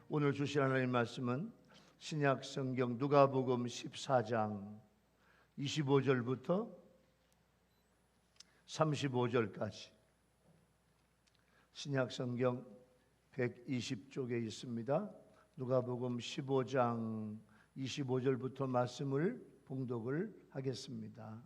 오늘 주신 하나님 말씀은 신약 성경 누가복음 14장 25절부터 35절까지 신약 성경 120쪽에 있습니다. 누가복음 15장 25절부터 말씀을 봉독을 하겠습니다.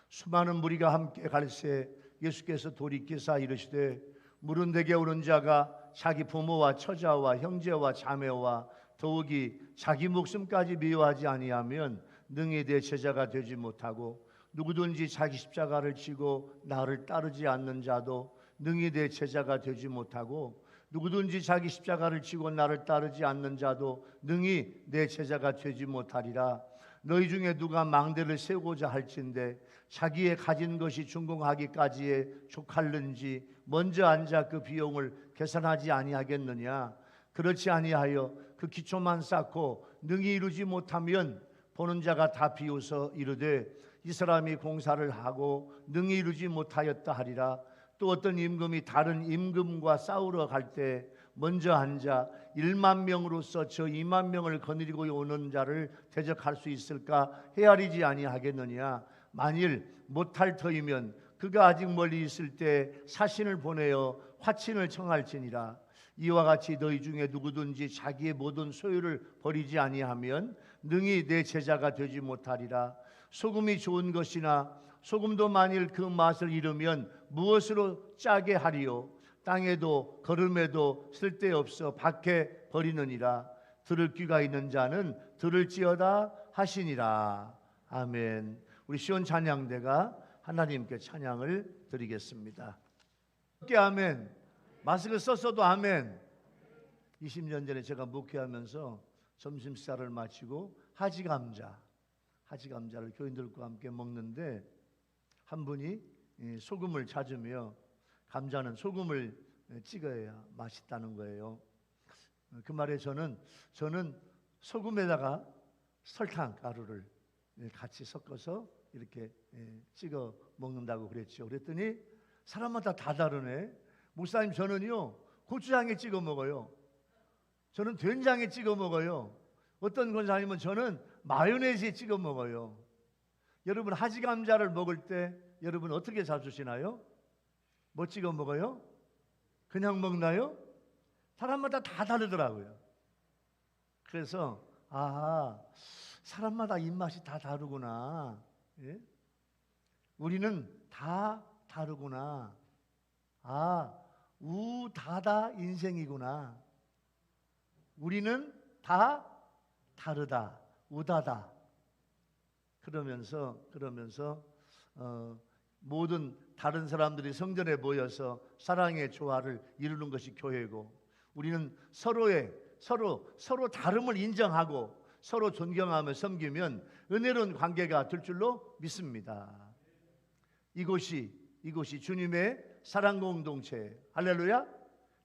수많은 무리가 함께 갈새 예수께서 돌이키사 이르시되 물은 내게 오는 자가 자기 부모와 처자와 형제와 자매와 더욱이 자기 목숨까지 미워하지 아니하면 능히 내 제자가 되지 못하고 누구든지 자기 십자가를 지고 나를 따르지 않는 자도 능히 내 제자가 되지 못하고 누구든지 자기 십자가를 지고 나를 따르지 않는 자도 능히 내 제자가 되지 못하리라. 너희 중에 누가 망대를 세우고자 할진대 자기의 가진 것이 준공하기까지에 족할는지 먼저 앉아 그 비용을 계산하지 아니하겠느냐. 그렇지 아니하여 그 기초만 쌓고 능히 이루지 못하면 보는 자가 다 비웃어 이르되 이 사람이 공사를 하고 능히 이루지 못하였다 하리라. 또 어떤 임금이 다른 임금과 싸우러 갈 때 먼저 앉아 1만 명으로서 저 2만 명을 거느리고 오는 자를 대적할 수 있을까 헤아리지 아니하겠느냐. 만일 못할 터이면 그가 아직 멀리 있을 때 사신을 보내어 화친을 청할지니라. 이와 같이 너희 중에 누구든지 자기의 모든 소유를 버리지 아니하면 능히 내 제자가 되지 못하리라. 소금이 좋은 것이나 소금도 만일 그 맛을 잃으면 무엇으로 짜게 하리요. 땅에도 거름에도 쓸데없어 밖에 버리느니라. 들을 귀가 있는 자는 들을지어다 하시니라. 아멘. 우리 시온 찬양대가 하나님께 찬양을 드리겠습니다. 아멘. 마스크 썼어도 아멘. 20년 전에 제가 목회하면서 점심 식사를 마치고 하지감자를 교인들과 함께 먹는데 한 분이 소금을 찾으며 감자는 소금을 찍어야 맛있다는 거예요. 그 말에 저는 소금에다가 설탕 가루를 같이 섞어서 이렇게 찍어 먹는다고 그랬죠. 그랬더니 사람마다 다 다르네. 목사님, 저는요 고추장에 찍어 먹어요. 저는 된장에 찍어 먹어요. 어떤 권사님은 저는 마요네즈에 찍어 먹어요. 여러분 하지감자를 먹을 때 여러분 어떻게 잡수시나요? 뭐 찍어 먹어요? 그냥 먹나요? 사람마다 다 다르더라고요. 그래서 사람마다 입맛이 다 다르구나. 예? 우리는 다 다르구나. 우다다 인생이구나. 우리는 다 다르다. 우다다. 그러면서 모든 다른 사람들이 성전에 모여서 사랑의 조화를 이루는 것이 교회고, 우리는 서로 다름을 인정하고 서로 존경하며 섬기면 은혜로운 관계가 될 줄로 믿습니다. 이곳이 주님의 사랑 공동체. 할렐루야.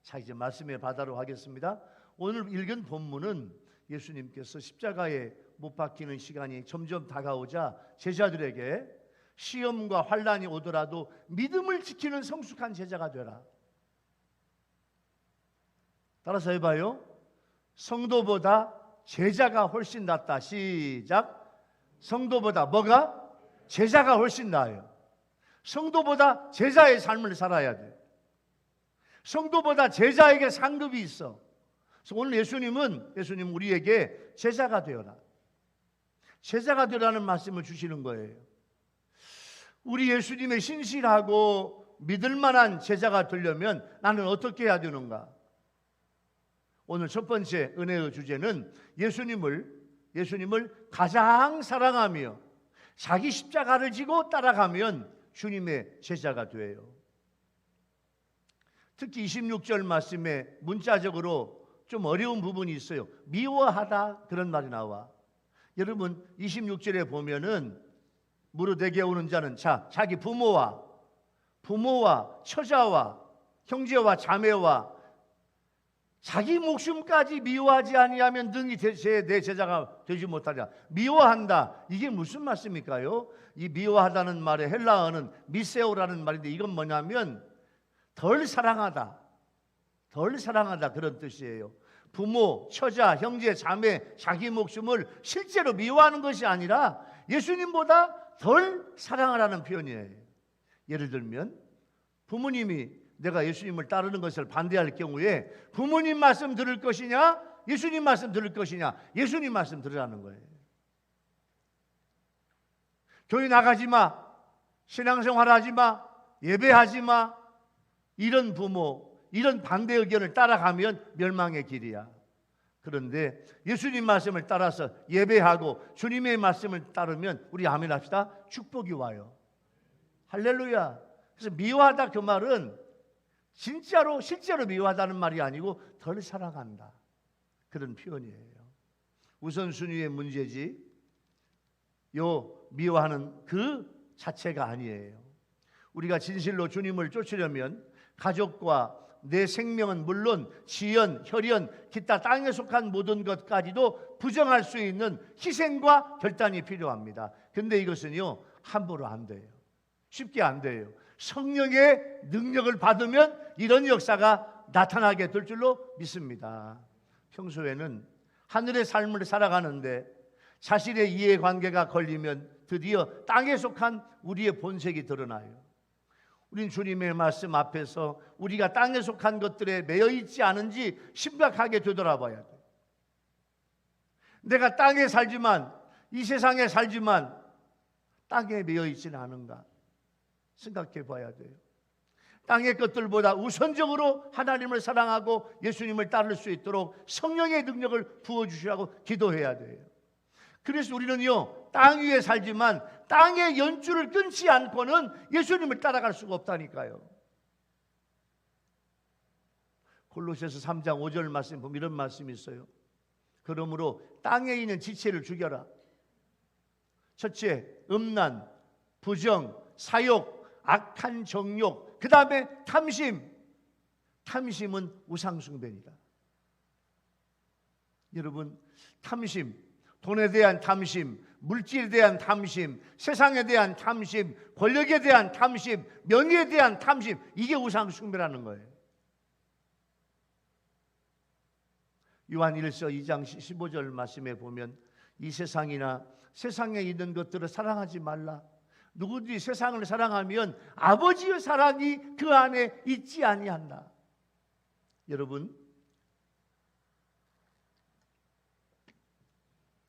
자, 이제 말씀의 바다로 하겠습니다. 오늘 읽은 본문은 예수님께서 십자가에 못 박히는 시간이 점점 다가오자 제자들에게 시험과 환난이 오더라도 믿음을 지키는 성숙한 제자가 되라. 따라서 해봐요. 성도보다 제자가 훨씬 낫다. 시작. 성도보다 뭐가? 제자가 훨씬 나아요. 성도보다 제자의 삶을 살아야 돼. 성도보다 제자에게 상급이 있어. 그래서 오늘 예수님은 우리에게 제자가 되어라. 제자가 되라는 말씀을 주시는 거예요. 우리 예수님의 신실하고 믿을 만한 제자가 되려면 나는 어떻게 해야 되는가? 오늘 첫 번째 은혜의 주제는 예수님을 가장 사랑하며 자기 십자가를 지고 따라가면 주님의 제자가 돼요. 특히 26절 말씀에 문자적으로 좀 어려운 부분이 있어요. 미워하다 그런 말이 나와. 여러분 26절에 보면은 무릇 내게 오는 자는 자기 부모와 처자와 형제와 자매와 자기 목숨까지 미워하지 아니하면 능히 내 제자가 되지 못하리라. 미워한다. 이게 무슨 말씀일까요? 이 미워하다는 말의 헬라어는 미세오라는 말인데 이건 뭐냐면 덜 사랑하다 그런 뜻이에요. 부모, 처자, 형제, 자매, 자기 목숨을 실제로 미워하는 것이 아니라 예수님보다 덜 사랑하라는 표현이에요. 예를 들면 부모님이 내가 예수님을 따르는 것을 반대할 경우에 부모님 말씀 들을 것이냐, 예수님 말씀 들을 것이냐, 예수님 말씀 들으라는 거예요. 교회 나가지 마, 신앙생활 하지 마, 예배하지 마, 이런 부모, 이런 반대 의견을 따라가면 멸망의 길이야. 그런데 예수님 말씀을 따라서 예배하고 주님의 말씀을 따르면 우리 아멘 합시다. 축복이 와요. 할렐루야. 그래서 미워하다 그 말은 진짜로 실제로 미워하다는 말이 아니고 덜 사랑한다, 그런 표현이에요. 우선순위의 문제지 요 미워하는 그 자체가 아니에요. 우리가 진실로 주님을 쫓으려면 가족과 내 생명은 물론 지연, 혈연, 기타 땅에 속한 모든 것까지도 부정할 수 있는 희생과 결단이 필요합니다. 근데 이것은요 함부로 안 돼요. 쉽게 안 돼요. 성령의 능력을 받으면 이런 역사가 나타나게 될 줄로 믿습니다. 평소에는 하늘의 삶을 살아가는데 자신의 이해관계가 걸리면 드디어 땅에 속한 우리의 본색이 드러나요. 우린 주님의 말씀 앞에서 우리가 땅에 속한 것들에 매여 있지 않은지 심각하게 되돌아봐야 돼요. 내가 땅에 살지만, 이 세상에 살지만 땅에 매여 있지는 않은가 생각해 봐야 돼요. 땅의 것들보다 우선적으로 하나님을 사랑하고 예수님을 따를 수 있도록 성령의 능력을 부어주시라고 기도해야 돼요. 그래서 우리는요 땅 위에 살지만 땅의 연줄을 끊지 않고는 예수님을 따라갈 수가 없다니까요. 골로새서 3장 5절 말씀 보면 이런 말씀이 있어요. 그러므로 땅에 있는 지체를 죽여라. 첫째, 음란, 부정, 사욕, 악한 정욕, 그 다음에 탐심. 탐심은 우상숭배입니다. 여러분, 탐심, 돈에 대한 탐심, 물질에 대한 탐심, 세상에 대한 탐심, 권력에 대한 탐심, 명예에 대한 탐심, 이게 우상숭배라는 거예요. 요한 1서 2장 15절 말씀에 보면 이 세상이나 세상에 있는 것들을 사랑하지 말라. 누구든지 세상을 사랑하면 아버지의 사랑이 그 안에 있지 아니한다. 여러분,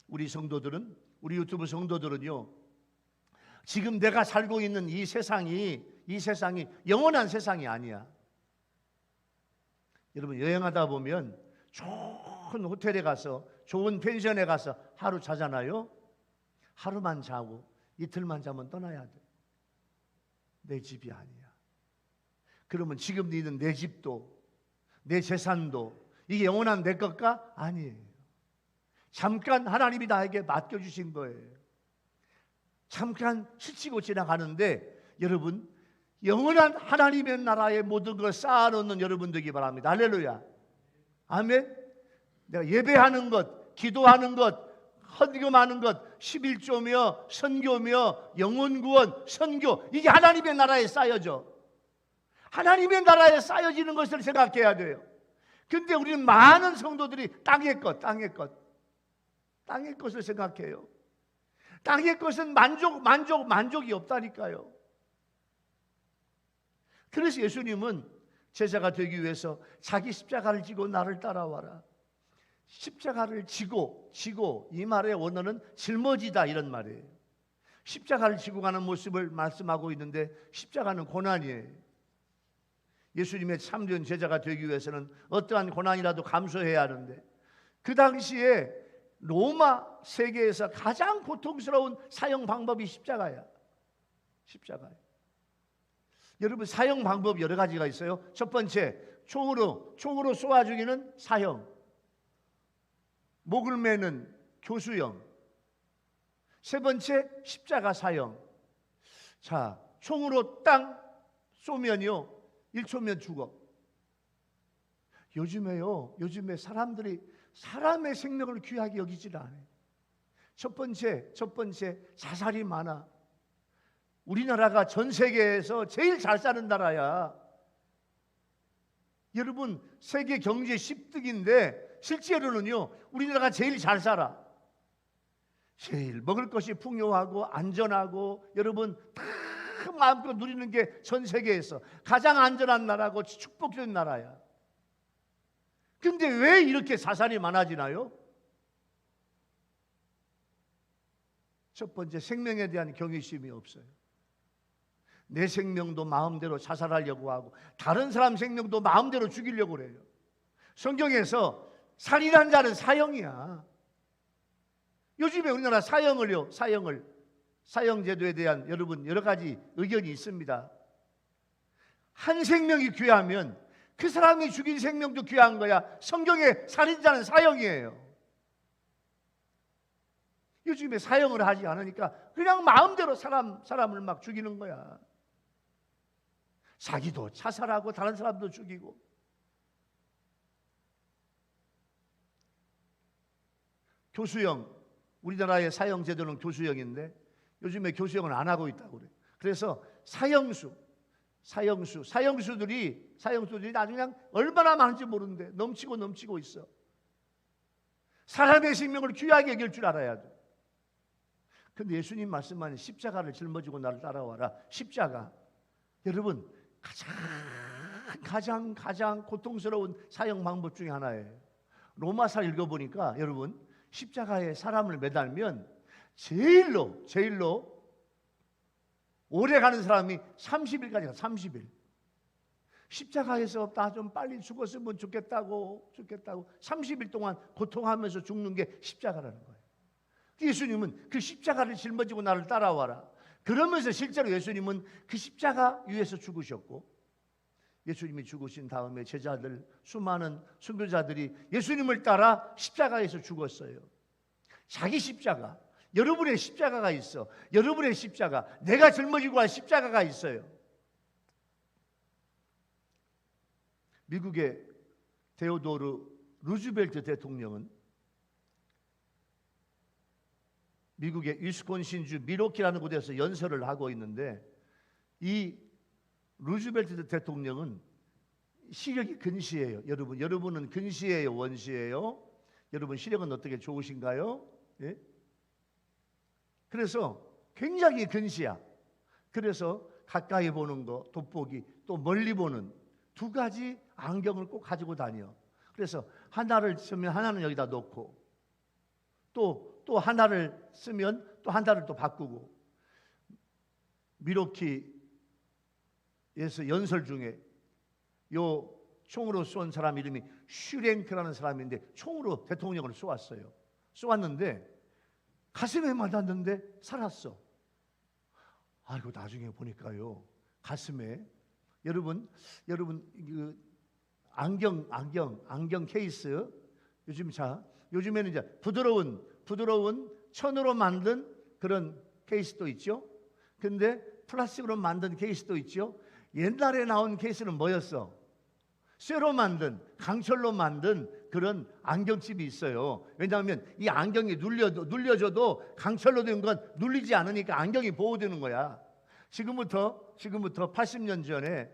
우리 성도들은, 우리 유튜브 성도들은요 지금 내가 살고 있는 이 세상이 영원한 세상이 아니야. 여러분, 여행하다 보면 좋은 호텔에 가서, 좋은 펜션에 가서 하루 자잖아요. 하루만 자고 이틀만 자면 떠나야 돼. 내 집이 아니야. 그러면 지금 있는 내 집도, 내 재산도 이게 영원한 내 것가? 아니에요. 잠깐 하나님이 나에게 맡겨주신 거예요. 잠깐 스치고 지나가는데 여러분, 영원한 하나님의 나라의 모든 걸 쌓아놓는 여러분 되기 바랍니다. 할렐루야. 아멘. 내가 예배하는 것, 기도하는 것, 헌금하는 것, 11조며 선교며 영혼구원, 선교, 이게 하나님의 나라에 쌓여져. 하나님의 나라에 쌓여지는 것을 생각해야 돼요. 근데 우리는 많은 성도들이 땅의 것을 생각해요. 땅의 것은 만족이 없다니까요. 그래서 예수님은 제자가 되기 위해서 자기 십자가를 지고 나를 따라와라. 십자가를 지고, 이 말의 원어는 짊어지다 이런 말이에요. 십자가를 지고 가는 모습을 말씀하고 있는데 십자가는 고난이에요. 예수님의 참된 제자가 되기 위해서는 어떠한 고난이라도 감수해야 하는데 그 당시에 로마 세계에서 가장 고통스러운 사형 방법이 십자가야. 여러분, 사형 방법 여러 가지가 있어요. 첫 번째, 총으로 쏘아 죽이는 사형, 목을 매는 교수형. 세 번째, 십자가 사형. 자, 총으로 땅 쏘면요 1초면 죽어. 요즘에 사람들이 사람의 생명을 귀하게 여기질 않아요. 첫 번째 자살이 많아. 우리나라가 전 세계에서 제일 잘 사는 나라야. 여러분, 세계 경제 10등인데 실제로는요, 우리나라가 제일 잘 살아. 제일 먹을 것이 풍요하고 안전하고, 여러분 다 마음껏 누리는 게 전 세계에서 가장 안전한 나라고 축복된 나라야. 근데 왜 이렇게 사살이 많아지나요? 첫 번째, 생명에 대한 경외심이 없어요. 내 생명도 마음대로 자살하려고 하고 다른 사람 생명도 마음대로 죽이려고 그래요. 성경에서 살인한 자는 사형이야. 요즘에 우리나라 사형제도에 대한 여러분 여러 가지 의견이 있습니다. 한 생명이 귀하면 그 사람이 죽인 생명도 귀한 거야. 성경에 살인자는 사형이에요. 요즘에 사형을 하지 않으니까 그냥 마음대로 사람을 막 죽이는 거야. 자기도 자살하고 다른 사람도 죽이고. 교수형, 우리나라의 사형 제도는 교수형인데 요즘에 교수형을 안 하고 있다고 그래요. 그래서 사형수들이 나중에 그냥 얼마나 많은지 모르는데 넘치고 있어. 사람의 생명을 귀하게 여길 줄 알아야 돼. 근데 예수님 말씀만 십자가를 짊어지고 나를 따라와라. 십자가, 여러분 가장 고통스러운 사형 방법 중에 하나예요. 로마서 읽어보니까 여러분, 십자가에 사람을 매달면 제일로 오래 가는 사람이 30일까지 가. 30일. 십자가에서 나 좀 빨리 죽었으면 좋겠다고 30일 동안 고통하면서 죽는 게 십자가라는 거예요. 예수님은 그 십자가를 짊어지고 나를 따라와라. 그러면서 실제로 예수님은 그 십자가 위에서 죽으셨고, 예수님이 죽으신 다음에 제자들, 수많은 순교자들이 예수님을 따라 십자가에서 죽었어요. 자기 십자가, 여러분의 십자가가 있어. 여러분의 십자가, 내가 짊어지고 갈 십자가가 있어요. 미국의 데오도르 루즈벨트 대통령은 미국의 위스콘신주 밀워키라는 곳에서 연설을 하고 있는데, 이 루즈벨트 대통령은 시력이 근시예요. 여러분은 근시예요, 원시예요? 여러분 시력은 어떻게 좋으신가요? 예? 그래서 굉장히 근시야. 그래서 가까이 보는 거, 돋보기, 또 멀리 보는 두 가지 안경을 꼭 가지고 다녀. 그래서 하나를 쓰면 하나는 여기다 놓고, 또 하나를 쓰면 또 하나를 또 바꾸고. 밀워키에서 연설 중에 요 총으로 쏜 사람 이름이 슈랭크라는 사람인데 총으로 대통령을 쏘았는데 가슴에 맞았는데 살았어. 아이고, 나중에 보니까요, 가슴에 여러분 그 안경 케이스, 요즘에는 이제 부드러운 천으로 만든 그런 케이스도 있죠. 근데 플라스틱으로 만든 케이스도 있죠. 옛날에 나온 케이스는 뭐였어? 쇠로 만든, 강철로 만든 그런 안경칩이 있어요. 왜냐하면 이 안경이 눌려져도 강철로 된 건 눌리지 않으니까 안경이 보호되는 거야. 지금부터 80년 전에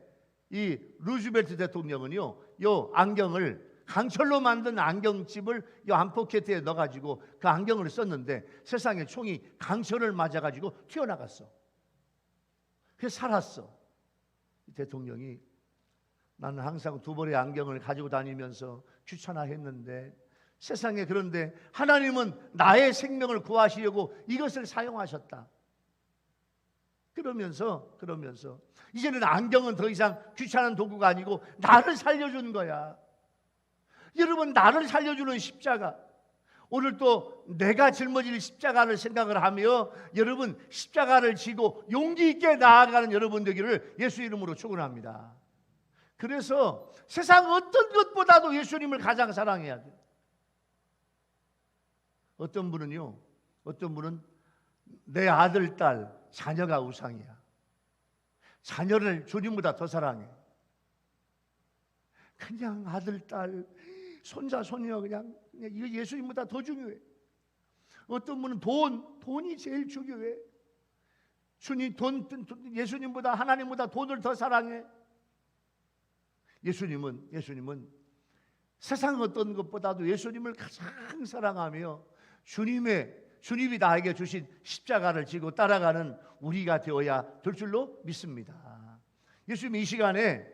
이 루즈벨트 대통령은요, 요 안경을, 강철로 만든 안경칩을 이 안포켓에 넣어가지고 그 안경을 썼는데 세상에 총이 강철을 맞아가지고 튀어나갔어. 그래서 살았어. 이 대통령이, 나는 항상 두 벌의 안경을 가지고 다니면서 귀찮아했는데 세상에, 그런데 하나님은 나의 생명을 구하시려고 이것을 사용하셨다. 그러면서 이제는 안경은 더 이상 귀찮은 도구가 아니고 나를 살려준 거야. 여러분, 나를 살려주는 십자가, 오늘 또 내가 짊어질 십자가를 생각을 하며 여러분 십자가를 지고 용기 있게 나아가는 여러분 되기를 예수 이름으로 축원합니다. 그래서 세상 어떤 것보다도 예수님을 가장 사랑해야 돼요. 어떤 분은 내 아들, 딸, 자녀가 우상이야. 자녀를 주님보다 더 사랑해. 그냥 아들, 딸, 손자, 손녀 그냥 이거 예수님보다 더 중요해. 어떤 분은 돈이 제일 중요해. 예수님보다, 하나님보다 돈을 더 사랑해. 예수님은 세상 어떤 것보다도 예수님을 가장 사랑하며 주님이 나에게 주신 십자가를 지고 따라가는 우리가 되어야 될 줄로 믿습니다. 예수님이 이 시간에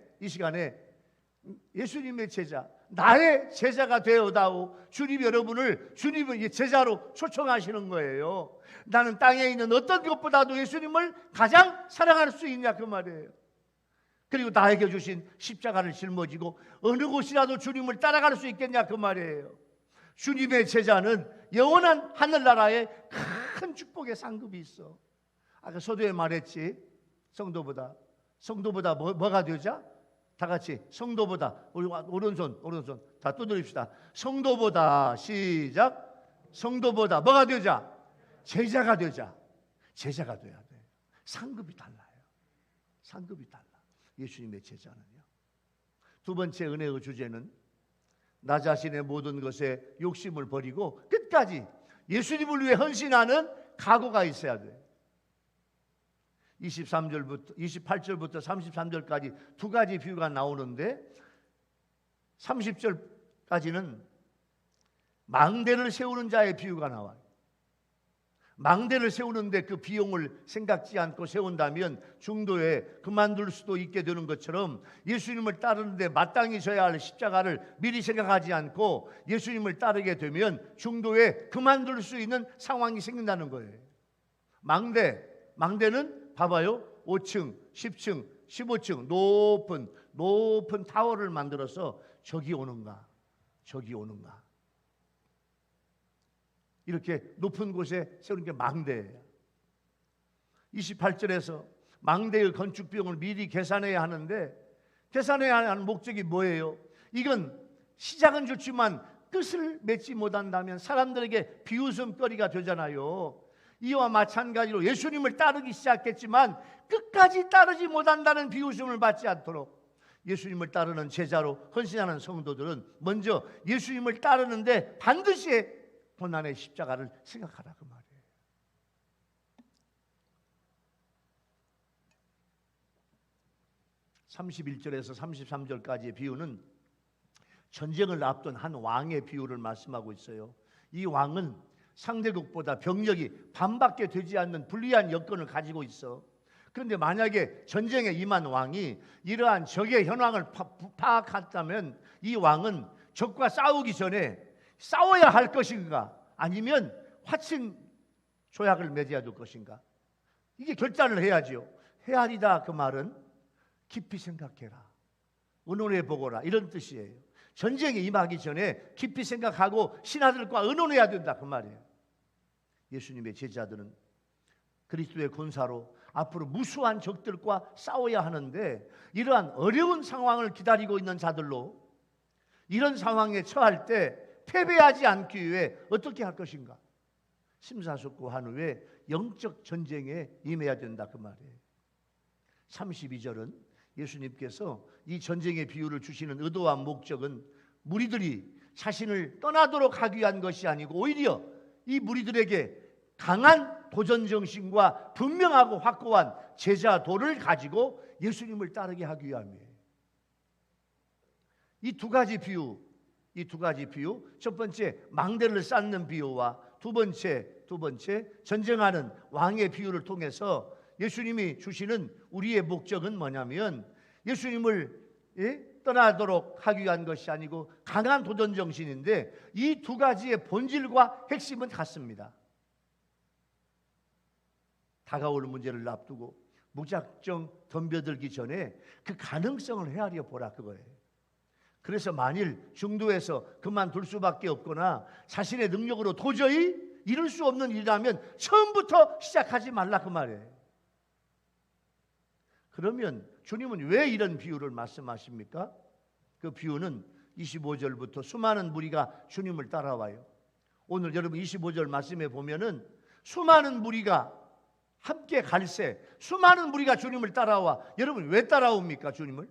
예수님의 제자, 나의 제자가 되어다오. 주님이 여러분을 주님의 제자로 초청하시는 거예요. 나는 땅에 있는 어떤 것보다도 예수님을 가장 사랑할 수 있냐 그 말이에요. 그리고 나에게 주신 십자가를 짊어지고 어느 곳이라도 주님을 따라갈 수 있겠냐 그 말이에요. 주님의 제자는 영원한 하늘나라에 큰 축복의 상급이 있어. 아까 서두에 말했지. 성도보다 뭐가 되자? 다 같이 성도보다, 우리 오른손 다 두드립시다. 성도보다, 시작. 성도보다 뭐가 되자? 제자가 되자. 제자가 돼야 돼. 상급이 달라요. 상급이 달라. 예수님의 제자는요. 두 번째 은혜의 주제는 나 자신의 모든 것에 욕심을 버리고 끝까지 예수님을 위해 헌신하는 각오가 있어야 돼. 28절부터 33절까지 두 가지 비유가 나오는데 30절까지는 망대를 세우는 자의 비유가 나와요. 망대를 세우는데 그 비용을 생각지 않고 세운다면 중도에 그만둘 수도 있게 되는 것처럼 예수님을 따르는데 마땅히 져야 할 십자가를 미리 생각하지 않고 예수님을 따르게 되면 중도에 그만둘 수 있는 상황이 생긴다는 거예요. 망대는 봐봐요. 5층, 10층, 15층 높은 타워를 만들어서 저기 오는가 이렇게 높은 곳에 세우는 게 망대예요. 28절에서 망대의 건축 비용을 미리 계산해야 하는데 계산해야 하는 목적이 뭐예요? 이건 시작은 좋지만 끝을 맺지 못한다면 사람들에게 비웃음거리가 되잖아요. 이와 마찬가지로 예수님을 따르기 시작했지만 끝까지 따르지 못한다는 비웃음을 받지 않도록 예수님을 따르는 제자로 헌신하는 성도들은 먼저 예수님을 따르는데 반드시 고난의 십자가를 생각하라 그 말이에요. 31절에서 33절까지의 비유는 전쟁을 앞둔 한 왕의 비유를 말씀하고 있어요. 이 왕은 상대국보다 병력이 반밖에 되지 않는 불리한 여건을 가지고 있어. 그런데 만약에 전쟁에 임한 왕이 이러한 적의 현황을 파악했다면 이 왕은 적과 싸우기 전에 싸워야 할 것인가 아니면 화친 조약을 맺어야 될 것인가, 이게 결단을 해야죠. 헤아리다 그 말은 깊이 생각해라, 의논해 보거라 이런 뜻이에요. 전쟁에 임하기 전에 깊이 생각하고 신하들과 의논해야 된다 그 말이에요. 예수님의 제자들은 그리스도의 군사로 앞으로 무수한 적들과 싸워야 하는데 이러한 어려운 상황을 기다리고 있는 자들로 이런 상황에 처할 때 패배하지 않기 위해 어떻게 할 것인가, 심사숙고한 후에 영적 전쟁에 임해야 된다 그 말이에요. 32절은 예수님께서 이 전쟁의 비유를 주시는 의도와 목적은 무리들이 자신을 떠나도록 하기 위한 것이 아니고 오히려 이 무리들에게 강한 도전 정신과 분명하고 확고한 제자도를 가지고 예수님을 따르게 하기 위함이에요. 이 두 가지 비유, 첫 번째 망대를 쌓는 비유와 두 번째 전쟁하는 왕의 비유를 통해서 예수님이 주시는 우리의 목적은 뭐냐면 예수님을 떠나도록 하기 위한 것이 아니고 강한 도전 정신인데 이 두 가지의 본질과 핵심은 같습니다. 다가올 문제를 앞두고 무작정 덤벼들기 전에 그 가능성을 헤아려 보라 그거예요. 그래서 만일 중도에서 그만둘 수밖에 없거나 자신의 능력으로 도저히 이룰 수 없는 일이라면 처음부터 시작하지 말라 그 말이에요. 그러면 주님은 왜 이런 비유를 말씀하십니까? 그 비유는 25절부터 수많은 무리가 주님을 따라와요. 오늘 여러분 25절 말씀에 보면은 수많은 무리가 함께 갈새 수많은 무리가 주님을 따라와. 여러분 왜 따라옵니까 주님을?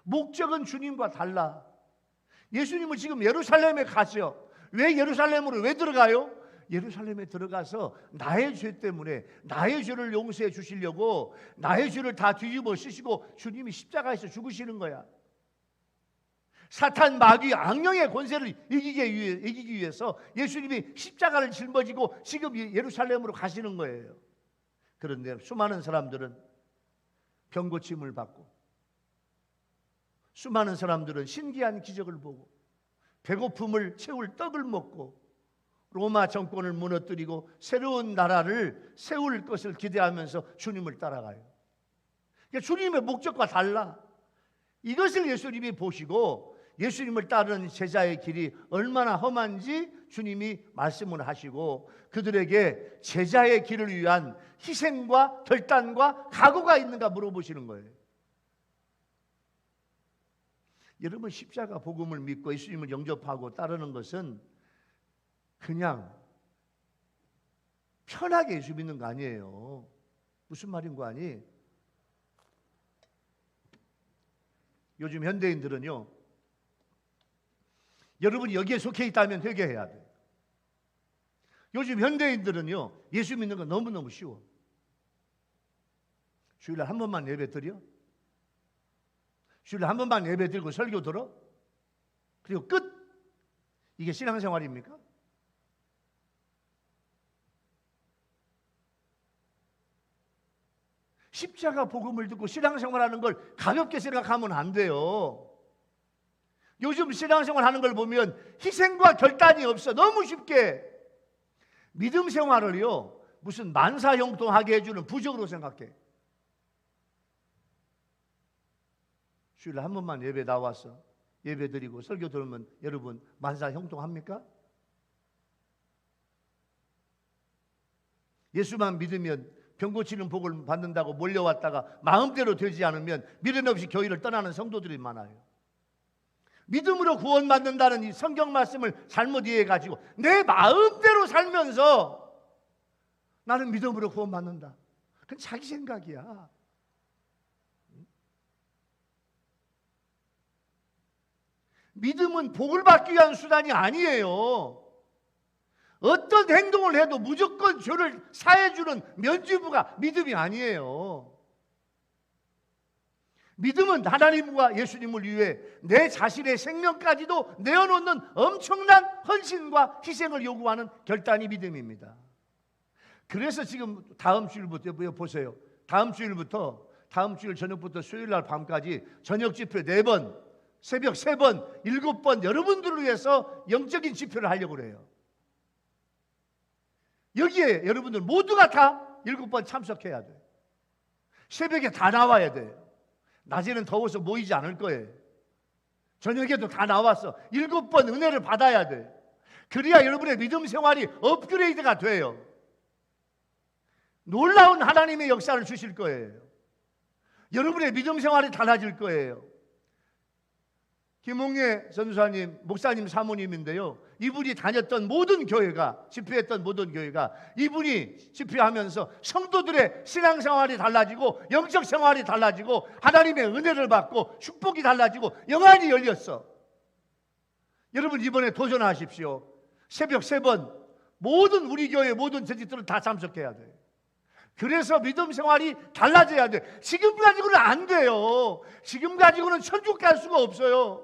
목적은 주님과 달라. 예수님은 지금 예루살렘에 가죠. 왜 예루살렘으로 왜 들어가요? 예루살렘에 들어가서 나의 죄 때문에 나의 죄를 용서해 주시려고 나의 죄를 다 뒤집어 쓰시고 주님이 십자가에서 죽으시는 거야. 사탄, 마귀, 악령의 권세를 이기기 위해서 예수님이 십자가를 짊어지고 지금 예루살렘으로 가시는 거예요. 그런데 수많은 사람들은 병고침을 받고, 수많은 사람들은 신기한 기적을 보고, 배고픔을 채울 떡을 먹고, 로마 정권을 무너뜨리고 새로운 나라를 세울 것을 기대하면서 주님을 따라가요. 그러니까 주님의 목적과 달라. 이것을 예수님이 보시고 예수님을 따르는 제자의 길이 얼마나 험한지 주님이 말씀을 하시고 그들에게 제자의 길을 위한 희생과 결단과 각오가 있는가 물어보시는 거예요. 여러분, 십자가 복음을 믿고 예수님을 영접하고 따르는 것은 그냥 편하게 예수 믿는 거 아니에요. 무슨 말인 거 아니? 요즘 현대인들은요, 여러분이 여기에 속해 있다면 회개해야 돼요. 요즘 현대인들은요, 예수 믿는 건 너무너무 쉬워. 주일날 한 번만 예배 드려? 주일날 한 번만 예배 드리고 설교 들어? 그리고 끝? 이게 신앙생활입니까? 십자가 복음을 듣고 신앙생활하는 걸 가볍게 생각하면 안 돼요. 요즘 신앙생활하는 걸 보면 희생과 결단이 없어. 너무 쉽게 믿음 생활을요 무슨 만사형통하게 해주는 부적으로 생각해. 주일에 한 번만 예배 나와서 예배 드리고 설교 들으면 여러분 만사형통합니까? 예수만 믿으면 병 고치는 복을 받는다고 몰려왔다가 마음대로 되지 않으면 미련 없이 교회를 떠나는 성도들이 많아요. 믿음으로 구원받는다는 이 성경 말씀을 잘못 이해해가지고 내 마음대로 살면서 나는 믿음으로 구원받는다. 그건 자기 생각이야. 믿음은 복을 받기 위한 수단이 아니에요. 어떤 행동을 해도 무조건 죄를 사해주는 면죄부가 믿음이 아니에요. 믿음은 하나님과 예수님을 위해 내 자신의 생명까지도 내어놓는 엄청난 헌신과 희생을 요구하는 결단이 믿음입니다. 그래서 지금 다음 주일부터 보세요. 다음 주일 저녁부터 수요일날 밤까지 저녁 집회 4번, 새벽 3번, 7번 여러분들을 위해서 영적인 집회를 하려고 그래요. 여기에 여러분들 모두가 다 7번 참석해야 돼요. 새벽에 다 나와야 돼요. 낮에는 더워서 모이지 않을 거예요. 저녁에도 다 나와서 7번 은혜를 받아야 돼요. 그래야 여러분의 믿음 생활이 업그레이드가 돼요. 놀라운 하나님의 역사를 주실 거예요. 여러분의 믿음 생활이 달라질 거예요. 김홍예 전사님, 목사님 사모님인데요. 이분이 다녔던 모든 교회가, 집회했던 모든 교회가 이분이 집회하면서 성도들의 신앙생활이 달라지고 영적 생활이 달라지고 하나님의 은혜를 받고 축복이 달라지고 영안이 열렸어. 여러분 이번에 도전하십시오. 새벽 3번 모든 우리 교회 모든 재직들은 다 참석해야 돼요. 그래서 믿음 생활이 달라져야 돼요. 지금 가지고는 안 돼요. 지금 가지고는 천국 갈 수가 없어요.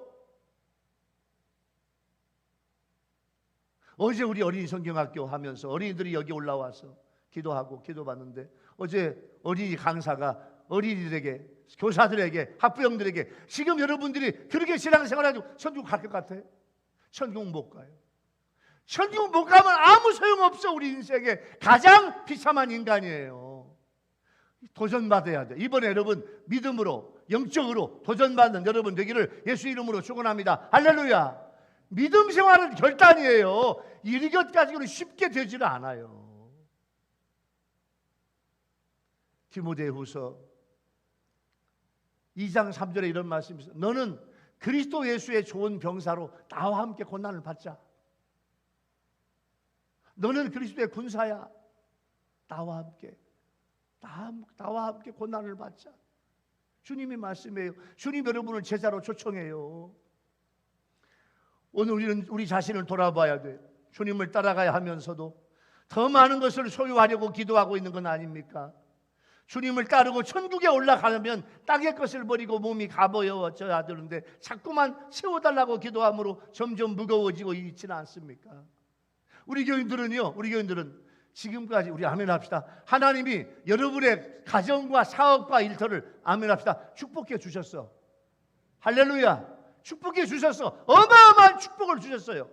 어제 우리 어린이 성경학교 하면서 어린이들이 여기 올라와서 기도하고 기도받는데 어제 어린이 강사가 어린이들에게, 교사들에게, 학부형들에게 지금 여러분들이 그렇게 신앙생활하고 천국 갈 것 같아요? 천국 못 가요. 천국 못 가면 아무 소용없어. 우리 인생에 가장 비참한 인간이에요. 도전받아야 돼. 이번에 여러분 믿음으로 영적으로 도전받는 여러분 되기를 예수 이름으로 축원합니다. 할렐루야. 믿음 생활은 결단이에요. 이것 가지고는 쉽게 되지는 않아요. 디모데후서 2장 3절에 이런 말씀이 있어요. 너는 그리스도 예수의 좋은 병사로 나와 함께 고난을 받자. 너는 그리스도의 군사야. 나와 함께 고난을 받자. 주님이 말씀해요. 주님 여러분을 제자로 초청해요. 오늘 우리는 우리 자신을 돌아봐야 돼요. 주님을 따라가야 하면서도 더 많은 것을 소유하려고 기도하고 있는 건 아닙니까? 주님을 따르고 천국에 올라가려면 땅의 것을 버리고 몸이 가벼워져야 되는데 자꾸만 세워달라고 기도함으로 점점 무거워지고 있지는 않습니까? 우리 교인들은 지금까지, 우리 아멘 합시다, 하나님이 여러분의 가정과 사업과 일터를 아멘 합시다 축복해 주셨어. 할렐루야. 축복해 주셨어. 어마어마한 축복을 주셨어요.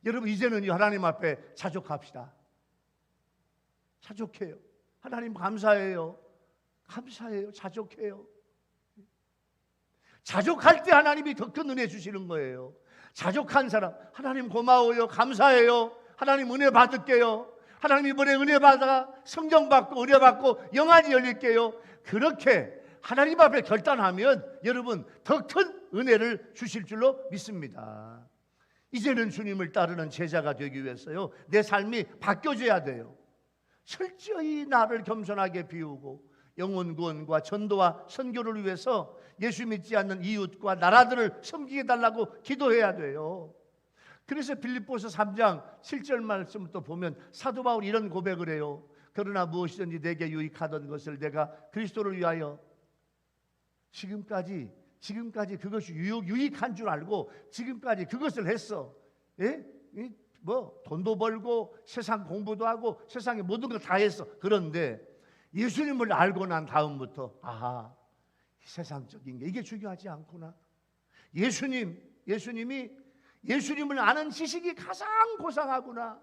여러분 이제는요, 하나님 앞에 자족합시다. 자족해요. 하나님 감사해요. 감사해요. 자족해요. 자족할 때 하나님이 더 큰 은혜 주시는 거예요. 자족한 사람, 하나님 고마워요. 감사해요. 하나님 은혜 받을게요. 하나님 이번에 은혜 받아 성령 받고 은혜 받고 영안이 열릴게요. 그렇게 하나님 앞에 결단하면 여러분 더 큰 은혜를 주실 줄로 믿습니다. 이제는 주님을 따르는 제자가 되기 위해서요, 내 삶이 바뀌어져야 돼요. 철저히 나를 겸손하게 비우고 영혼 구원과 전도와 선교를 위해서 예수 믿지 않는 이웃과 나라들을 섬기게 달라고 기도해야 돼요. 그래서 빌립보서 3장 7절 말씀부터 보면 사도 바울이 이런 고백을 해요. 그러나 무엇이든지 내게 유익하던 것을 내가 그리스도를 위하여, 지금까지 그것이 유익한 줄 알고 지금까지 그것을 했어. 예? 뭐 돈도 벌고 세상 공부도 하고 세상의 모든 걸 다 했어. 그런데 예수님을 알고 난 다음부터 아하, 세상적인 게 이게 중요하지 않구나. 예수님을 아는 지식이 가장 고상하구나.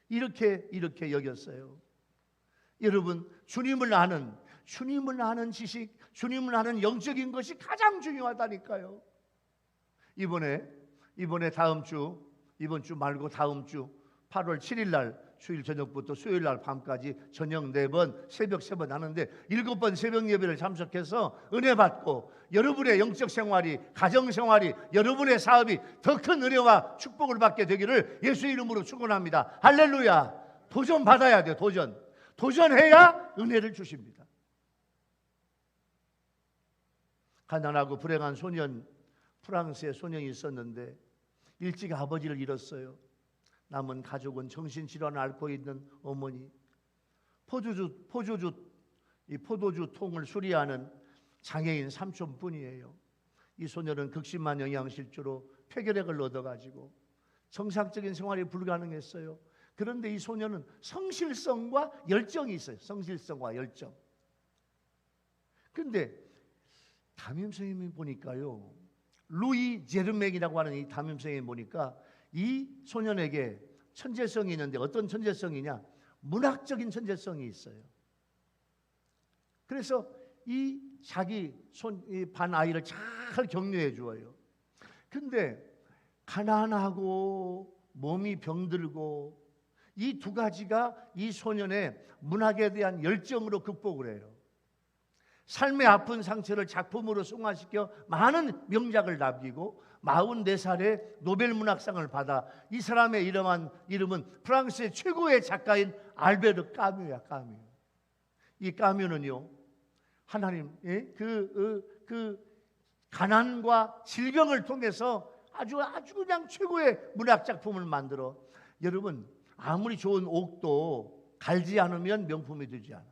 이렇게 여겼어요. 여러분, 주님을 아는 지식, 주님을 아는 영적인 것이 가장 중요하다니까요. 이번에 이번 주 말고 다음 주 8월 7일 날 주일 저녁부터 수요일 날 밤까지 저녁 4번, 새벽 3번 하는데 7번 새벽 예배를 참석해서 은혜 받고 여러분의 영적 생활이, 가정 생활이, 여러분의 사업이 더 큰 은혜와 축복을 받게 되기를 예수 이름으로 축원합니다. 할렐루야. 도전 받아야 돼요. 도전해야 은혜를 주십니다. 가난하고 불행한 소년, 프랑스에 소년이 있었는데 일찍 아버지를 잃었어요. 남은 가족은 정신질환을 앓고 있는 어머니, 포도주 통을 수리하는 장애인 삼촌뿐이에요. 이 소년은 극심한 영양실조로 폐결핵을 얻어가지고 정상적인 생활이 불가능했어요. 그런데 이 소년은 성실성과 열정이 있어요. 성실성과 열정. 그런데 담임선생님이 보니까요, 루이 제르맹이라고 하는 이 담임선생님이 보니까 이 소년에게 천재성이 있는데 어떤 천재성이냐? 문학적인 천재성이 있어요. 그래서 이 자기 반 아이를 잘 격려해 주어요. 근데 가난하고 몸이 병들고 이 두 가지가 이 소년의 문학에 대한 열정으로 극복을 해요. 삶의 아픈 상처를 작품으로 승화시켜 많은 명작을 남기고 44살에 노벨문학상을 받아, 이 사람의 이름은 프랑스의 최고의 작가인 알베르 까뮤야. 까뮤. 이 까뮤는요, 하나님의 그 가난과 질병을 통해서 아주 그냥 최고의 문학 작품을 만들어. 여러분, 아무리 좋은 옥도 갈지 않으면 명품이 되지 않아.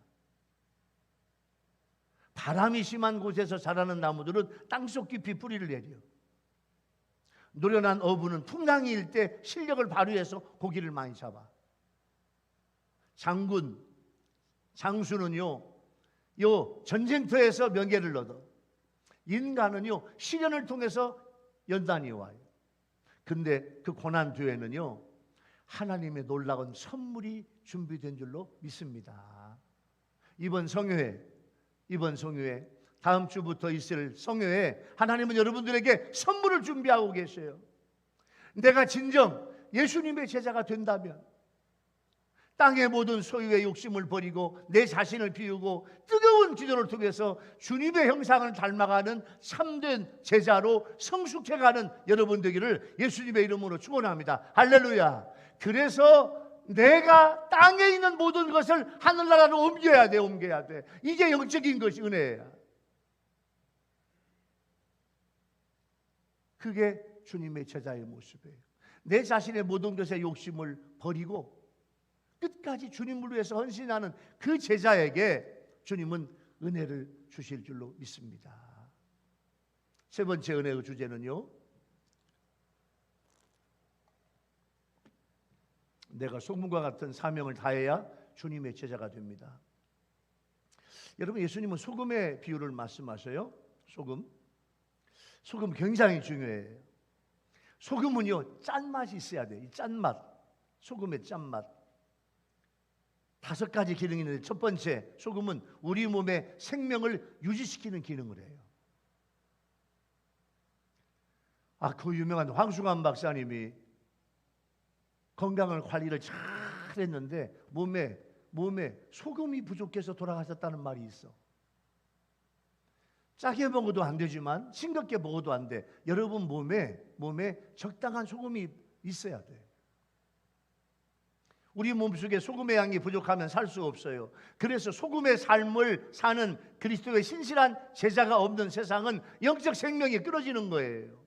바람이 심한 곳에서 자라는 나무들은 땅속 깊이 뿌리를 내려. 노련한 어부는 풍랑이 일 때 실력을 발휘해서 고기를 많이 잡아. 장수는요, 전쟁터에서 명예를 얻어. 인간은요, 시련을 통해서 연단이 와요. 근데 그 고난 뒤에는요, 하나님의 놀라운 선물이 준비된 줄로 믿습니다. 이번 성회에 다음 주부터 있을 성회에 하나님은 여러분들에게 선물을 준비하고 계세요. 내가 진정 예수님의 제자가 된다면 땅의 모든 소유의 욕심을 버리고 내 자신을 비우고 뜨거운 기도를 통해서 주님의 형상을 닮아가는 참된 제자로 성숙해가는 여러분 되기를 예수님의 이름으로 축원합니다. 할렐루야. 그래서 내가 땅에 있는 모든 것을 하늘나라로 옮겨야 돼. 이게 영적인 것이 은혜야. 그게 주님의 제자의 모습이에요. 내 자신의 모든 것의 욕심을 버리고 끝까지 주님을 위해서 헌신하는 그 제자에게 주님은 은혜를 주실 줄로 믿습니다. 세 번째 은혜의 주제는요, 내가 소금과 같은 사명을 다해야 주님의 제자가 됩니다. 여러분, 예수님은 소금의 비유를 말씀하셔요. 소금 굉장히 중요해요. 소금은요, 짠맛이 있어야 돼요. 이 짠맛, 소금의 짠맛. 5가지 기능이 있는데, 첫 번째, 소금은 우리 몸의 생명을 유지시키는 기능을 해요. 그 유명한 황수관 박사님이 건강을 관리를 잘 했는데 몸에 소금이 부족해서 돌아가셨다는 말이 있어. 짜게 먹어도 안 되지만 싱겁게 먹어도 안 돼. 여러분 몸에 적당한 소금이 있어야 돼. 우리 몸속에 소금의 양이 부족하면 살 수 없어요. 그래서 소금의 삶을 사는 그리스도의 신실한 제자가 없는 세상은 영적 생명이 끊어지는 거예요.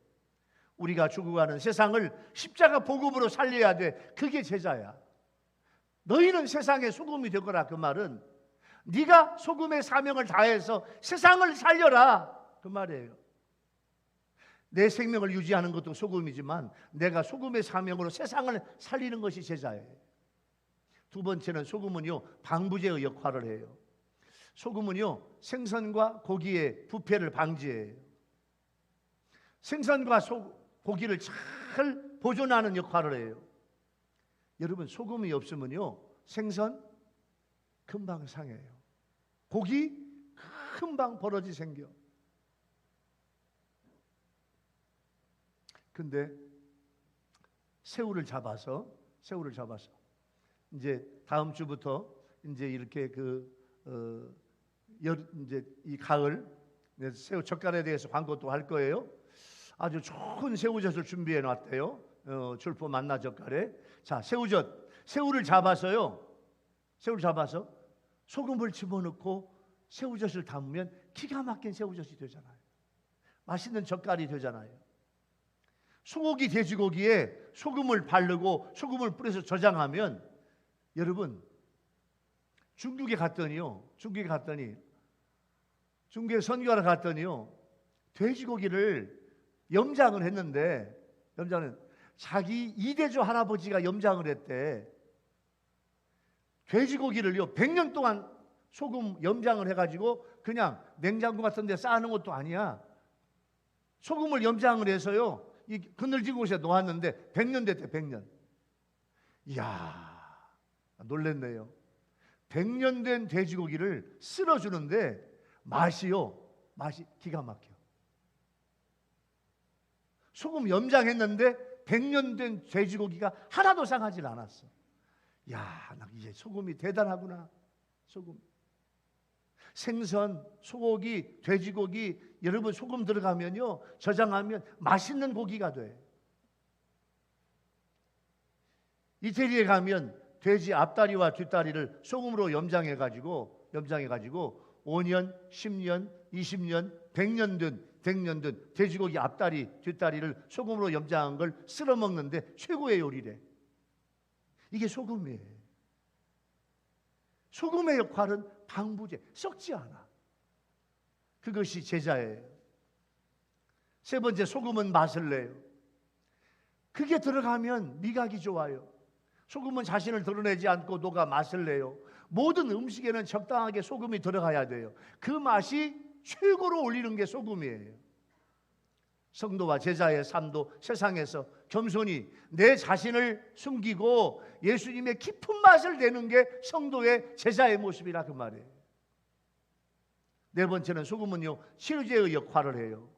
우리가 죽어가는 세상을 십자가 복음으로 살려야 돼. 그게 제자야. 너희는 세상의 소금이 되거라. 그 말은 네가 소금의 사명을 다해서 세상을 살려라, 그 말이에요. 내 생명을 유지하는 것도 소금이지만 내가 소금의 사명으로 세상을 살리는 것이 제자예요. 두 번째는 소금은요, 방부제의 역할을 해요. 소금은요, 생선과 고기의 부패를 방지해요. 생선과 고기를 잘 보존하는 역할을 해요. 여러분, 소금이 없으면요, 생선 금방 상해요. 고기 금방 버러지 생겨. 근데 새우를 잡아서 이제 다음 주부터 이제 이렇게 이제 이 가을 새우 젓갈에 대해서 광고도 할 거예요. 아주 좋은 새우젓을 준비해 놨대요. 출포 만나 젓갈에. 자, 새우를 잡아서 소금을 집어넣고 새우젓을 담으면 기가 막힌 새우젓이 되잖아요. 맛있는 젓갈이 되잖아요. 소고기, 돼지고기에 소금을 바르고 소금을 뿌려서 저장하면, 여러분, 중국에 선교하러 갔더니요, 돼지고기를 염장을 했는데, 자기 이대조 할아버지가 염장을 했대. 돼지고기를요 100년 동안 소금 염장을 해가지고 그냥 냉장고 같은 데 쌓아놓은 것도 아니야. 소금을 염장을 해서요 이 그늘진 곳에 놓았는데 100년 됐대. 100년. 이야, 놀랬네요. 100년 된 돼지고기를 쓸어주는데 맛이 기가 막혀. 소금 염장했는데 100년 된 돼지고기가 하나도 상하지 않았어. 야, 나 이제 소금이 대단하구나. 소금. 생선, 소고기, 돼지고기, 여러분 소금 들어가면요, 저장하면 맛있는 고기가 돼. 이태리에 가면 돼지 앞다리와 뒷다리를 소금으로 염장해가지고 5년, 10년, 20년, 100년 된 돼지고기 앞다리, 뒷다리를 소금으로 염장한 걸 쓸어 먹는데 최고의 요리래. 이게 소금이에요. 소금의 역할은 방부제, 썩지 않아. 그것이 제자예요. 세 번째, 소금은 맛을 내요. 그게 들어가면 미각이 좋아요. 소금은 자신을 드러내지 않고 녹아 맛을 내요. 모든 음식에는 적당하게 소금이 들어가야 돼요. 그 맛이 최고로 올리는 게 소금이에요. 성도와 제자의 삶도 세상에서 겸손히 내 자신을 숨기고 예수님의 깊은 맛을 내는 게 성도의 제자의 모습이라, 그 말이에요. 네 번째는 소금은요 치료제의 역할을 해요.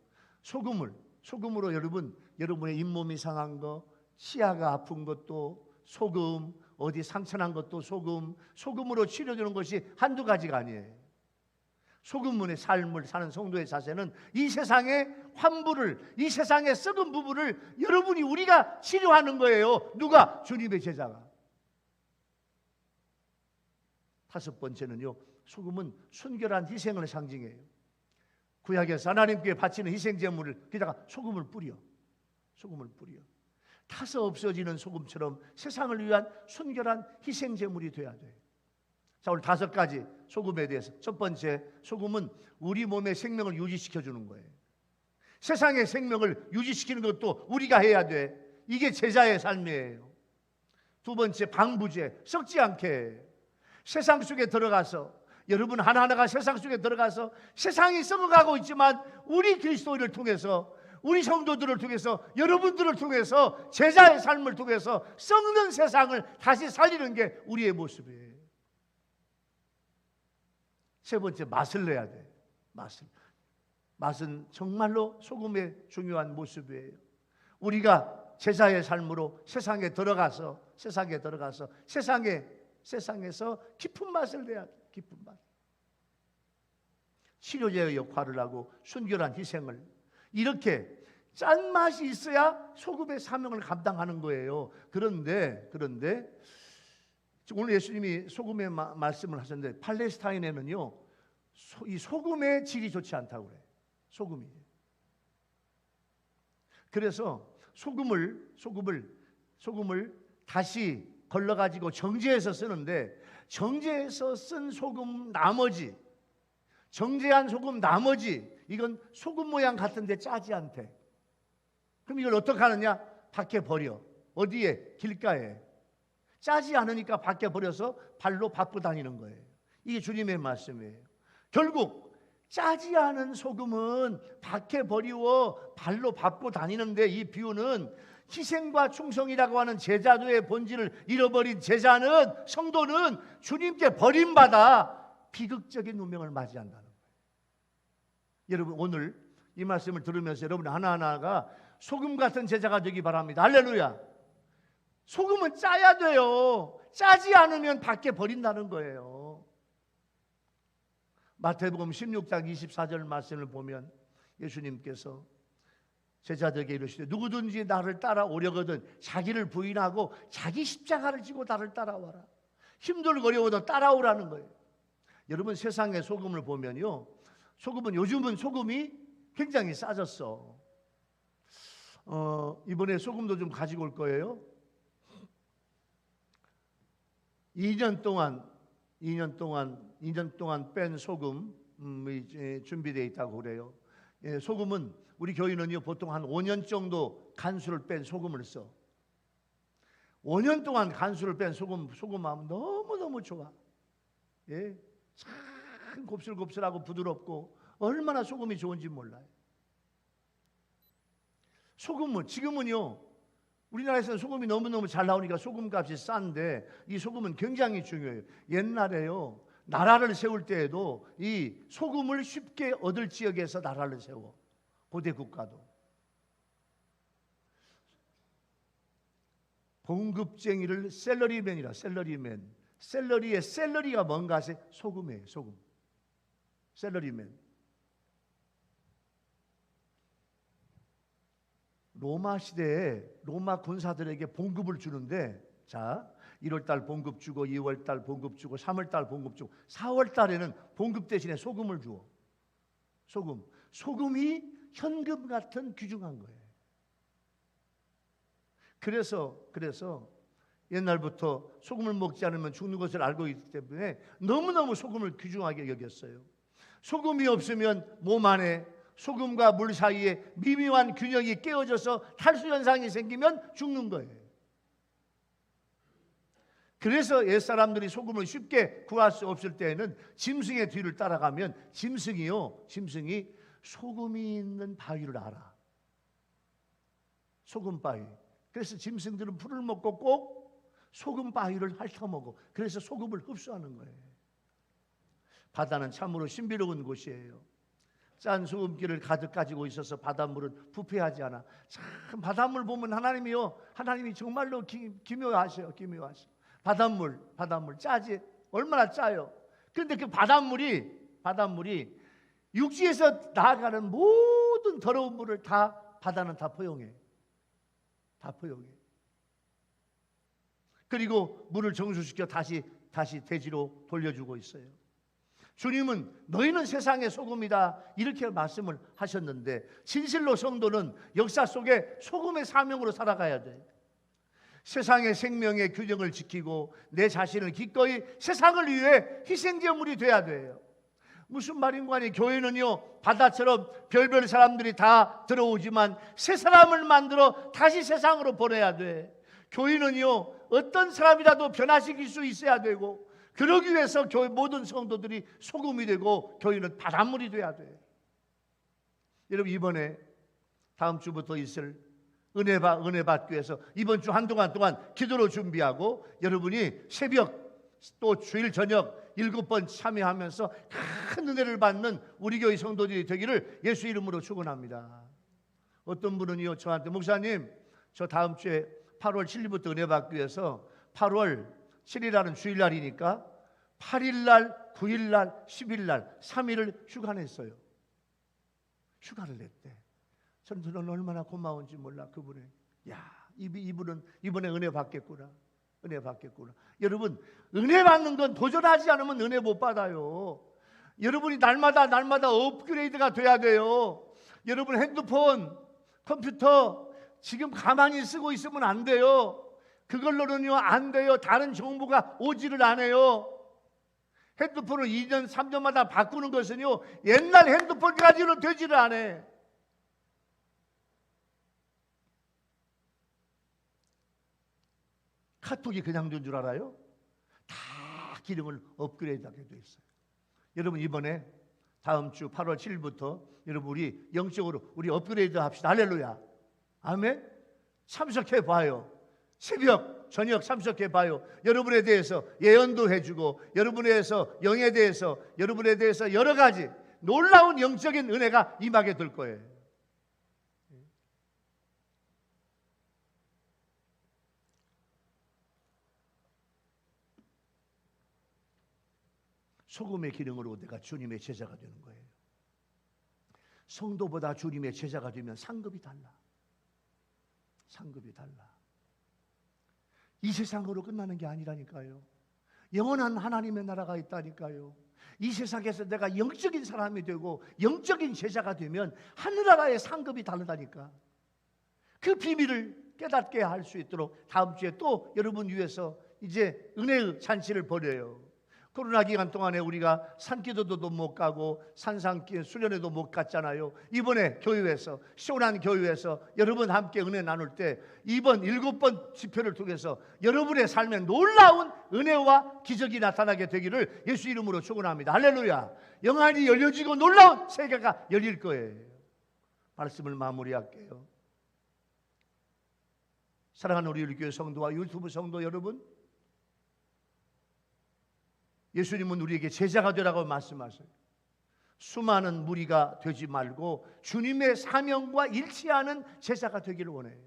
소금으로 여러분의 잇몸이 상한 거, 치아가 아픈 것도 소금, 어디 상처난 것도 소금으로 치료되는 것이 한두 가지가 아니에요. 소금문의 삶을 사는 성도의 자세는 이 세상의 환부를, 이 세상의 썩은 부분을 우리가 치료하는 거예요. 누가? 주님의 제자가. 다섯 번째는요, 소금은 순결한 희생을 상징해요. 구약에서 하나님께 바치는 희생 제물을 거기다가 소금을 뿌려. 타서 없어지는 소금처럼 세상을 위한 순결한 희생 제물이 돼야 돼. 자, 오늘 5가지 소금에 대해서. 첫 번째, 소금은 우리 몸의 생명을 유지시켜 주는 거예요. 세상의 생명을 유지시키는 것도 우리가 해야 돼. 이게 제자의 삶이에요. 두 번째, 방부제, 썩지 않게. 세상 속에 들어가서, 여러분 하나하나가 세상 속에 들어가서 세상이 썩어가고 있지만 우리 그리스도인을 통해서, 우리 성도들을 통해서, 여러분들을 통해서, 제자의 삶을 통해서 썩는 세상을 다시 살리는 게 우리의 모습이에요. 세 번째, 맛을 내야 돼. 맛은 정말로 소금의 중요한 모습이에요. 우리가 제자의 삶으로 세상에 들어가서 세상에서 깊은 맛을 내야 돼. 깊은 맛. 치료제의 역할을 하고 순결한 희생을, 이렇게 짠맛이 있어야 소금의 사명을 감당하는 거예요. 그런데 오늘 예수님이 소금의 말씀을 하셨는데, 팔레스타인에는요 이 소금의 질이 좋지 않다고 그래요. 소금이. 그래서 소금을 다시 걸러가지고 정제해서 쓰는데, 정제해서 쓴 소금 나머지, 정제한 소금 나머지, 이건 소금 모양 같은데 짜지 않대. 그럼 이걸 어떻게 하느냐? 밖에 버려. 어디에? 길가에. 짜지 않으니까 밖에 버려서 발로 밟고 다니는 거예요. 이게 주님의 말씀이에요. 결국 짜지 않은 소금은 밖에 버리고 발로 밟고 다니는데, 이 비유는 희생과 충성이라고 하는 제자도의 본질을 잃어버린 제자는, 성도는 주님께 버림받아 비극적인 운명을 맞이한다는 거예요. 여러분, 오늘 이 말씀을 들으면서 여러분 하나하나가 소금 같은 제자가 되기 바랍니다. 할렐루야. 소금은 짜야 돼요. 짜지 않으면 밖에 버린다는 거예요. 마태복음 16장 24절 말씀을 보면 예수님께서 제자들에게 이르시되, 누구든지 나를 따라오려거든 자기를 부인하고 자기 십자가를 지고 나를 따라와라. 힘들고 어려워도 따라오라는 거예요. 여러분, 세상의 소금을 보면요, 요즘은 소금이 굉장히 싸졌어. 이번에 소금도 좀 가지고 올 거예요. 2년 동안 뺀 소금이 준비되어 있다고 그래요. 소금은 우리 교인은요 보통 한 5년 정도 간수를 뺀 소금을 써. 5년 동안 간수를 뺀 소금하면 너무너무 좋아. 예, 참 곱슬곱슬하고 부드럽고 얼마나 소금이 좋은지 몰라요. 소금은 지금은요 우리나라에서는 소금이 너무너무 잘 나오니까 소금값이 싼데, 이 소금은 굉장히 중요해요. 옛날에요 나라를 세울 때에도 이 소금을 쉽게 얻을 지역에서 나라를 세워. 고대 국가도. 봉급쟁이를 샐러리맨이라. 샐러리의 샐러리가 뭔가 하세요? 소금이에요. 소금. 샐러리맨. 로마 시대에 로마 군사들에게 봉급을 주는데, 자 1월달 봉급 주고 2월달 봉급 주고 3월달 봉급 주고 4월달에는 봉급 대신에 소금을 주어. 소금이 현금 같은 귀중한 거예요. 그래서 옛날부터 소금을 먹지 않으면 죽는 것을 알고 있기 때문에 너무너무 소금을 귀중하게 여겼어요. 소금이 없으면 몸 안에 소금과 물 사이에 미묘한 균형이 깨어져서 탈수 현상이 생기면 죽는 거예요. 그래서 옛사람들이 소금을 쉽게 구할 수 없을 때에는 짐승의 뒤를 따라가면 짐승이 소금이 있는 바위를 알아. 소금 바위. 그래서 짐승들은 풀을 먹고 꼭 소금 바위를 핥아먹어. 그래서 소금을 흡수하는 거예요. 바다는 참으로 신비로운 곳이에요. 짠 소금기를 가득 가지고 있어서 바닷물은 부패하지 않아. 참 바닷물 보면 하나님이 정말로 기묘하셔요. 바닷물 짜지. 얼마나 짜요. 그런데 그 바닷물이 육지에서 나아가는 모든 더러운 물을 바다는 다 포용해. 그리고 물을 정수시켜 다시 대지로 돌려주고 있어요. 주님은 너희는 세상의 소금이다 이렇게 말씀을 하셨는데, 진실로 성도는 역사 속에 소금의 사명으로 살아가야 돼. 세상의 생명의 균형을 지키고 내 자신을 기꺼이 세상을 위해 희생제물이 돼야 돼요. 무슨 말인고 하니 교회는요, 바다처럼 별별 사람들이 다 들어오지만 새 사람을 만들어 다시 세상으로 보내야 돼. 교회는요, 어떤 사람이라도 변화시킬 수 있어야 되고, 그러기 위해서 교회 모든 성도들이 소금이 되고 교회는 바닷물이 돼야 돼. 여러분, 이번에 다음 주부터 있을 은혜 받기 위해서 이번 주 한동안 동안 기도로 준비하고, 여러분이 새벽 또 주일 저녁 7번 참여하면서 큰 은혜를 받는 우리 교회 성도들이 되기를 예수 이름으로 축원합니다. 어떤 분은요, 저한테 목사님, 저 다음 주에 8월 7일부터 은혜 받기 위해서 8월 7일날은 주일날이니까 8일날, 9일날, 10일날 3일을 휴가 냈어요. 휴가를 냈대. 저는 얼마나 고마운지 몰라. 그분이, 야, 이분은 이번에 은혜 받겠구나. 은혜 받겠구나. 여러분, 은혜 받는 건 도전하지 않으면 은혜 못 받아요. 여러분이 날마다 업그레이드가 돼야 돼요. 여러분, 핸드폰, 컴퓨터 지금 가만히 쓰고 있으면 안 돼요. 그걸로는요 안 돼요. 다른 정보가 오지를 않아요. 핸드폰을 2년 3년마다 바꾸는 것은요, 옛날 핸드폰 가지고는 되지를 않아. 카톡이 그냥 된 줄 알아요? 다 기능을 업그레이드하게 돼 있어요. 여러분, 이번에 다음 주 8월 7일부터 여러분 우리 영적으로 우리 업그레이드 합시다. 할렐루야. 아멘. 참석해 봐요. 새벽 저녁 참석해 봐요. 여러분에 대해서 예언도 해주고, 여러분에 대해서 영에 대해서, 여러분에 대해서 여러 가지 놀라운 영적인 은혜가 임하게 될 거예요. 소금의 기능으로 내가 주님의 제자가 되는 거예요. 성도보다 주님의 제자가 되면 상급이 달라. 상급이 달라. 이 세상으로 끝나는 게 아니라니까요. 영원한 하나님의 나라가 있다니까요. 이 세상에서 내가 영적인 사람이 되고 영적인 제자가 되면 하늘나라의 상급이 다르다니까. 그 비밀을 깨닫게 할 수 있도록 다음 주에 또 여러분 위해서 이제 은혜의 잔치를 벌여요. 코로나 기간 동안에 우리가 산기도도 못 가고 산상기 수련회도 못 갔잖아요. 이번에 교회에서, 시원한 교회에서 여러분 함께 은혜 나눌 때 이번 7번 집회를 통해서 여러분의 삶에 놀라운 은혜와 기적이 나타나게 되기를 예수 이름으로 축원합니다. 할렐루야. 영안이 열려지고 놀라운 세계가 열릴 거예요. 말씀을 마무리할게요. 사랑하는 우리 교회 성도와 유튜브 성도 여러분, 예수님은 우리에게 제자가 되라고 말씀하세요. 수많은 무리가 되지 말고 주님의 사명과 일치하는 제자가 되기를 원해요.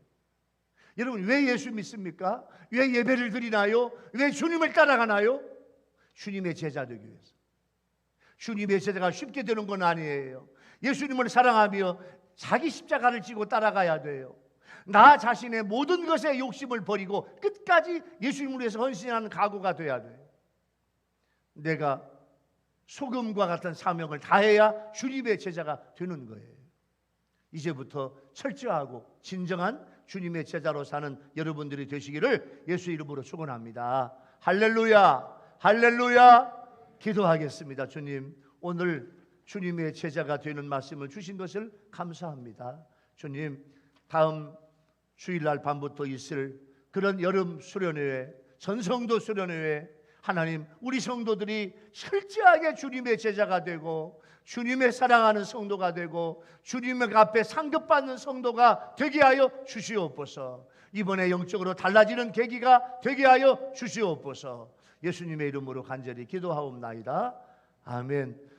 여러분, 왜 예수 믿습니까? 왜 예배를 드리나요? 왜 주님을 따라가나요? 주님의 제자 되기 위해서. 주님의 제자가 쉽게 되는 건 아니에요. 예수님을 사랑하며 자기 십자가를 지고 따라가야 돼요. 나 자신의 모든 것에 욕심을 버리고 끝까지 예수님을 위해서 헌신하는 각오가 돼야 돼요. 내가 소금과 같은 사명을 다해야 주님의 제자가 되는 거예요. 이제부터 철저하고 진정한 주님의 제자로 사는 여러분들이 되시기를 예수 이름으로 축원합니다. 할렐루야, 할렐루야. 기도하겠습니다. 주님, 오늘 주님의 제자가 되는 말씀을 주신 것을 감사합니다. 주님, 다음 주일날 밤부터 있을 그런 여름 수련회, 전성도 수련회에 하나님, 우리 성도들이 철저하게 주님의 제자가 되고 주님의 사랑하는 성도가 되고 주님의 앞에 상급받는 성도가 되게 하여 주시옵소서. 이번에 영적으로 달라지는 계기가 되게 하여 주시옵소서. 예수님의 이름으로 간절히 기도하옵나이다. 아멘.